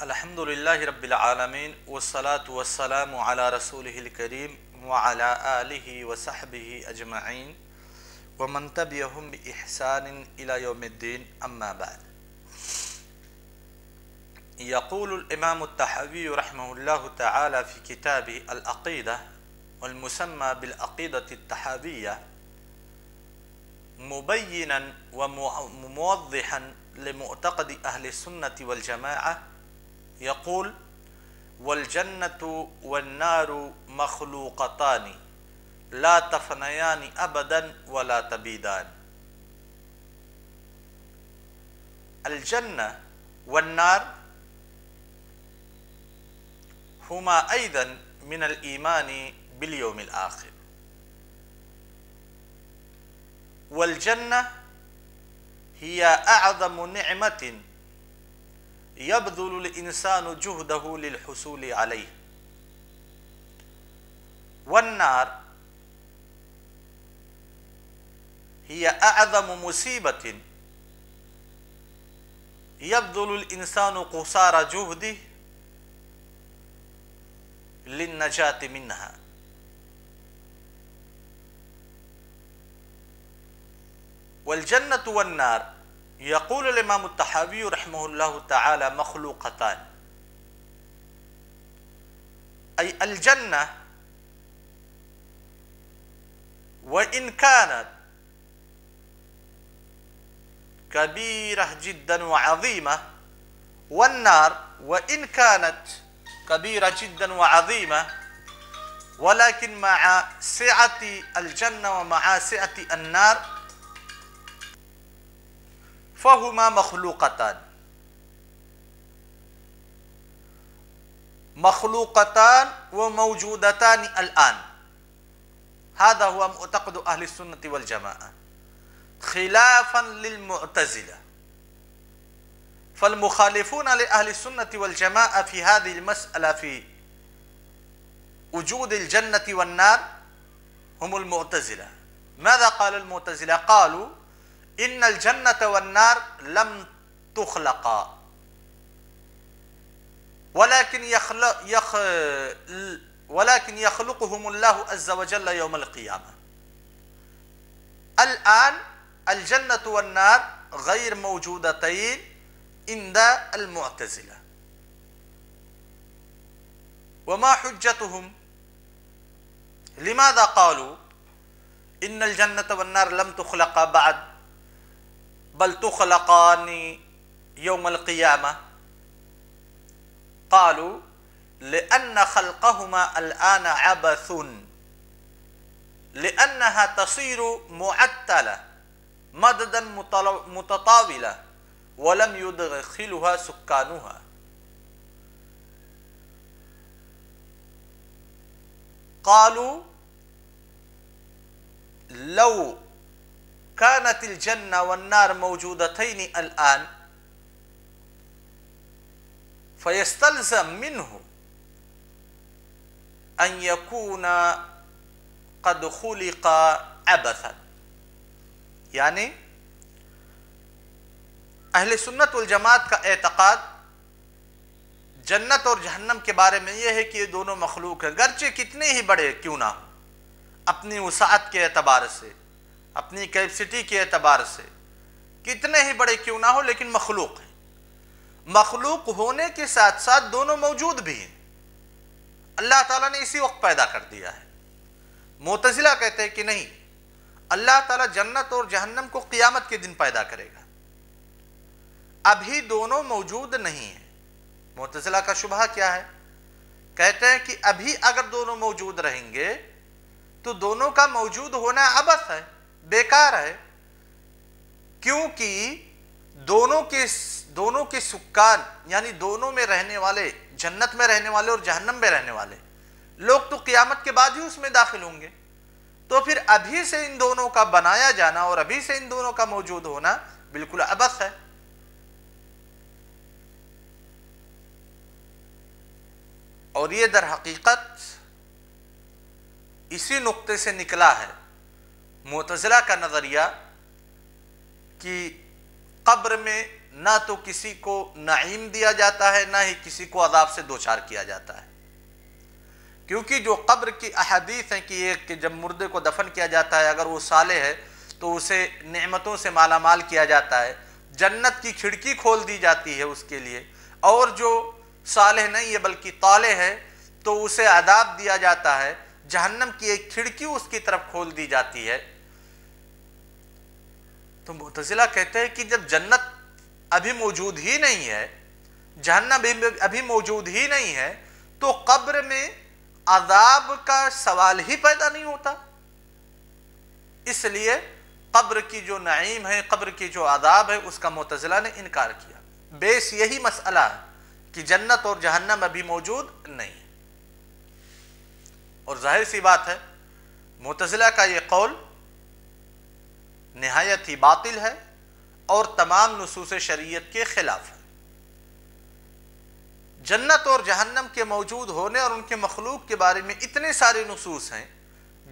الحمد لله رب العالمين والصلاة والسلام على رسوله الكريم وعلى آله وصحبه أجمعين ومن تبعهم بإحسان إلى يوم الدين. أما بعد، يقول الإمام الطحاوي رحمه الله تعالى في كتابه العقيدة والمسمى بالعقيدة الطحاوية مبينا وموضحا لمعتقد أهل السنة والجماعة، يقول: والجنة والنار مخلوقتان لا تفنيان أبدا ولا تبيدان. الجنة والنار هما أيضا من الإيمان باليوم الآخر، والجنة هي أعظم نعمة يبذل الإنسان جهده للحصول عليه، والنار هي أعظم مصيبة يبذل الإنسان قصارى جهده للنجاة منها. والجنة والنار، يقول الإمام الطحاوي رحمه الله تعالى، مخلوقتان، أي الجنة وإن كانت كبيرة جدا وعظيمة، والنار وإن كانت كبيرة جدا وعظيمة، ولكن مع سعة الجنة ومع سعة النار فهما مخلوقتان وموجودتان الآن. هذا هو معتقد أهل السنة والجماعة، خلافا للمعتزلة. فالمخالفون لأهل السنة والجماعة في هذه المسألة في وجود الجنة والنار هم المعتزلة. ماذا قال المعتزلة؟ قالوا إن الجنة والنار لم تخلقا، ولكن يخلقهم الله عز وجل يوم القيامة. الآن الجنة والنار غير موجودتين عند المعتزلة. وما حجتهم؟ لماذا قالوا إن الجنة والنار لم تخلقا بعد بل تخلقان يوم القيامة؟ قالوا لأن خلقهما الآن عبث، لأنها تصير معتلة مددا متطاولة ولم يدخلها سكانها. قالوا لو كانت الجنة والنار موجودتين الآن فيستلزم منه أن يكون قد خلق عبثا. یعنی اہل سنت والجماعت کا اعتقاد جنت اور جہنم کے بارے میں یہ ہے کہ یہ دونوں مخلوق ہیں، گرچہ کتنے ہی بڑے کیوں نہ ہوں، اپنی وسعت کے اعتبار سے، اپنی کیپیسٹی کے اعتبار سے کتنے ہی بڑے کیوں نہ ہو، لیکن مخلوق ہیں۔ مخلوق ہونے کے ساتھ ساتھ دونوں موجود بھی ہیں، اللہ تعالیٰ نے اسی وقت پیدا کر دیا ہے۔ معتزلہ کہتے ہیں کہ نہیں، اللہ تعالیٰ جنت اور جہنم کو قیامت کے دن پیدا کرے گا، ابھی دونوں موجود نہیں ہیں۔ معتزلہ کا شبہہ کیا ہے؟ کہتے ہیں کہ ابھی اگر دونوں موجود رہیں گے تو دونوں کا موجود ہونا عبث ہے، بیکار ہے، کیونکہ دونوں کے سکان یعنی دونوں میں رہنے والے، جنت میں رہنے والے اور جہنم میں رہنے والے لوگ تو قیامت کے بعد ہی اس میں داخل ہوں گے، تو پھر ابھی سے ان دونوں کا بنایا جانا اور ابھی سے ان دونوں کا موجود ہونا بالکل عبث ہے۔ اور یہ در حقیقت اسی نقطے سے نکلا ہے معتزلہ کا نظریہ کہ قبر میں نہ تو کسی کو نعیم دیا جاتا ہے، نہ ہی کسی کو عذاب سے دوچار کیا جاتا ہے، کیونکہ جو قبر کی احادیث ہیں کہ جب مردے کو دفن کیا جاتا ہے اگر وہ صالح ہے تو اسے نعمتوں سے مالا مال کیا جاتا ہے، جنت کی کھڑکی کھول دی جاتی ہے اس کے لیے، اور جو صالح نہیں ہے بلکہ طالح ہے تو اسے عذاب دیا جاتا ہے، جہنم کی ایک کھڑکی اس کی طرف کھول دی جاتی ہے۔ تو معتزلہ کہتے ہیں کہ جب جنت ابھی موجود ہی نہیں ہے، جہنم ابھی موجود ہی نہیں ہے، تو قبر میں عذاب کا سوال ہی پیدا نہیں ہوتا، اس لیے قبر کی جو نعیم ہے، قبر کی جو عذاب ہے، اس کا معتزلہ نے انکار کیا۔ بیس یہی مسئلہ ہے کہ جنت اور جہنم ابھی موجود نہیں ہے، اور ظاہر سی بات ہے معتزلہ کا یہ قول نہایت ہی باطل ہے اور تمام نصوص شریعت کے خلاف ہے۔ جنت اور جہنم کے موجود ہونے اور ان کے مخلوق کے بارے میں اتنے سارے نصوص ہیں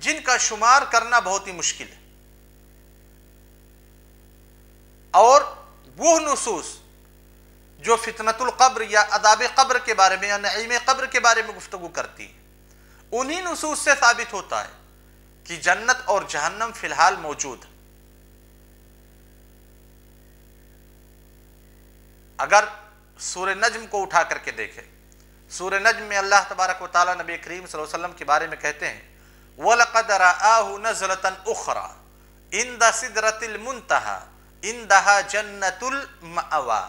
جن کا شمار کرنا بہت ہی مشکل ہے، اور وہ نصوص جو فتنۃ القبر یا عذاب قبر کے بارے میں یا نعیم قبر کے بارے میں گفتگو کرتی ہیں، انہی نصوص سے ثابت ہوتا ہے کہ جنت اور جہنم فی الحال موجود ہے۔ اگر سورہ نجم کو اٹھا کر کے دیکھیں، سورہ نجم میں اللہ تبارک و تعالیٰ نبی کریم صلی اللہ علیہ وسلم کے بارے میں کہتے ہیں وَلَقَدْ رَآهُ نَزْلَةً أُخْرَى عِنْدَ سِدْرَةِ الْمُنْتَهَى عِنْدَهَا جَنَّةُ الْمَأْوَى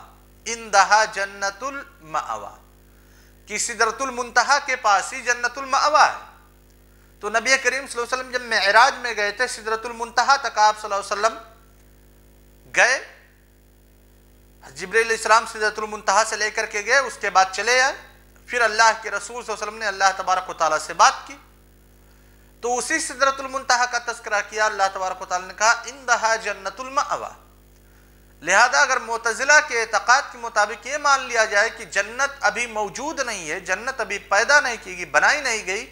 عِنْدَهَا جَنَّةُ الْمَأْوَى کہ سدرۃ المنتہا کے پاس ہی جنت المأویٰ ہے۔ تو نبی کریم صلی اللہ علیہ وسلم جب معراج میں گئے تھے سدرۃ المنتہا تک آپ صلی اللہ علیہ وسلم گئے، جبرائیل علیہ السلام سدرۃ المنتہا سے لے کر کے گئے، اس کے بعد چلے آئے، پھر اللہ کے رسول صلی اللہ علیہ وسلم نے اللہ تبارک و تعالیٰ سے بات کی، تو اسی سدرۃ المنتہا کا تذکرہ کیا۔ اللہ تبارک و تعالیٰ نے کہا عندہا جنت المأویٰ۔ لہذا اگر معتزلہ کے اعتقاد کے مطابق یہ مان لیا جائے کہ جنت ابھی موجود نہیں ہے، جنت ابھی پیدا نہیں کی گئی، بنائی نہیں گئی،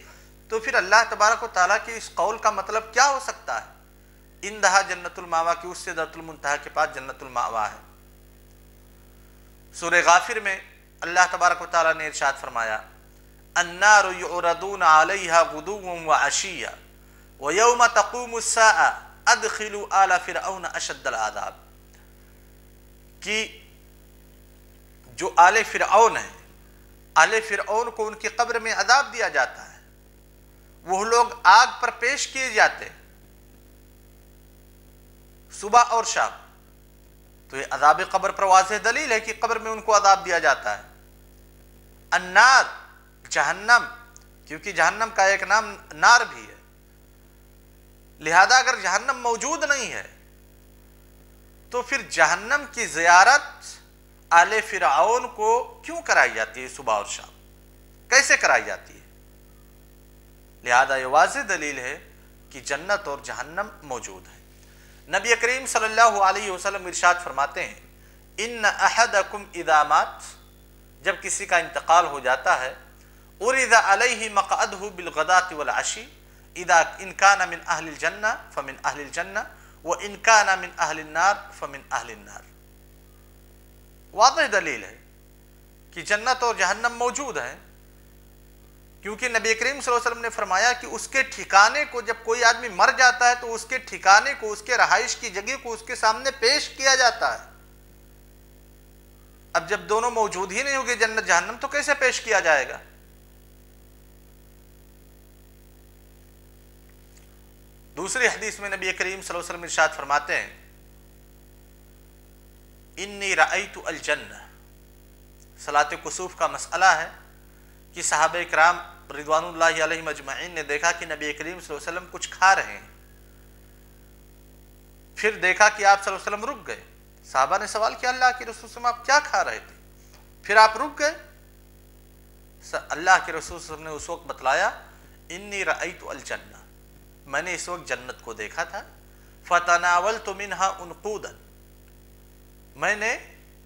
تو پھر اللہ تبارک و تعالیٰ کے اس قول کا مطلب کیا ہو سکتا ہے عندہا جنت المأویٰ کی اس سدرۃ المنتہا کے پاس جنت المأویٰ ہے۔ سورہ غافر میں اللہ تبارک و تعالیٰ نے ارشاد فرمایا النار یعرضون علیہا غدوا وعشیا ویوم تقوم الساعة ادخلوا آل فرعون اشد العذاب، کہ جو آل فرعون ہیں، آل فرعون کو ان کی قبر میں عذاب دیا جاتا ہے، وہ لوگ آگ پر پیش کیے جاتے ہیں صبح اور شام، تو یہ عذاب قبر پر واضح دلیل ہے کہ قبر میں ان کو عذاب دیا جاتا ہے۔ النار جہنم، کیونکہ جہنم کا ایک نام نار بھی ہے، لہذا اگر جہنم موجود نہیں ہے تو پھر جہنم کی زیارت آل فرعون کو کیوں کرائی جاتی ہے صبح اور شام، کیسے کرائی جاتی ہے؟ لہذا یہ واضح دلیل ہے کہ جنت اور جہنم موجود ہے۔ نبی کریم صلی اللہ علیہ وسلم ارشاد فرماتے ہیں ان احدکم اذا مات، جب کسی کا انتقال ہو جاتا ہے عرض علیہ مقعدہ بالغداۃ والعشی اذا ان کان من اہل الجنہ فمن اہل الجنہ وان کان من اہل النار فمن اہل النار۔ واضح دلیل ہے کہ جنت اور جہنم موجود ہیں، کیونکہ نبی کریم صلی اللہ علیہ وسلم نے فرمایا کہ اس کے ٹھکانے کو، جب کوئی آدمی مر جاتا ہے تو اس کے ٹھکانے کو، اس کے رہائش کی جگہ کو اس کے سامنے پیش کیا جاتا ہے۔ اب جب دونوں موجود ہی نہیں ہوگے جنت جہنم تو کیسے پیش کیا جائے گا؟ دوسری حدیث میں نبی کریم صلی اللہ علیہ وسلم ارشاد فرماتے ہیں انی رأیت الجنہ۔ صلاۃ کسوف کا مسئلہ ہے کہ صحابہ کرام رضوان اللہ علیہم اجمعین نے دیکھا کہ نبی کریم صلی اللہ علیہ وسلم کچھ کھا رہے ہیں، پھر دیکھا کہ آپ صلی اللہ علیہ وسلم رک گئے، صحابہ نے سوال کیا اللہ کے رسول صلی اللہ علیہ وسلم آپ کیا کھا رہے تھے؟ پھر آپ رک گئے۔ اللہ کے رسول صلی اللہ علیہ وسلم نے اس وقت بتلایا انی رأیت الجنہ، میں نے اس وقت جنت کو دیکھا تھا، فتناولت منہا عنقودا، میں نے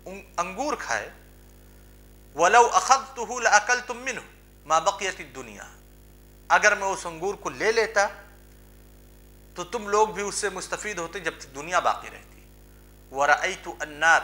انگور کھائے، وَلَوْ أَخَذْتُهُ لَأَكَلْتُم مِّنْهُ مَا بَقِيَتِ الدُّنْيَا، اگر میں اس انگور کو لے لیتا تو تم لوگ بھی اس سے مستفید ہوتے جب تک دنیا باقی رہتی۔ وَرَأَيْتُ النَّارَ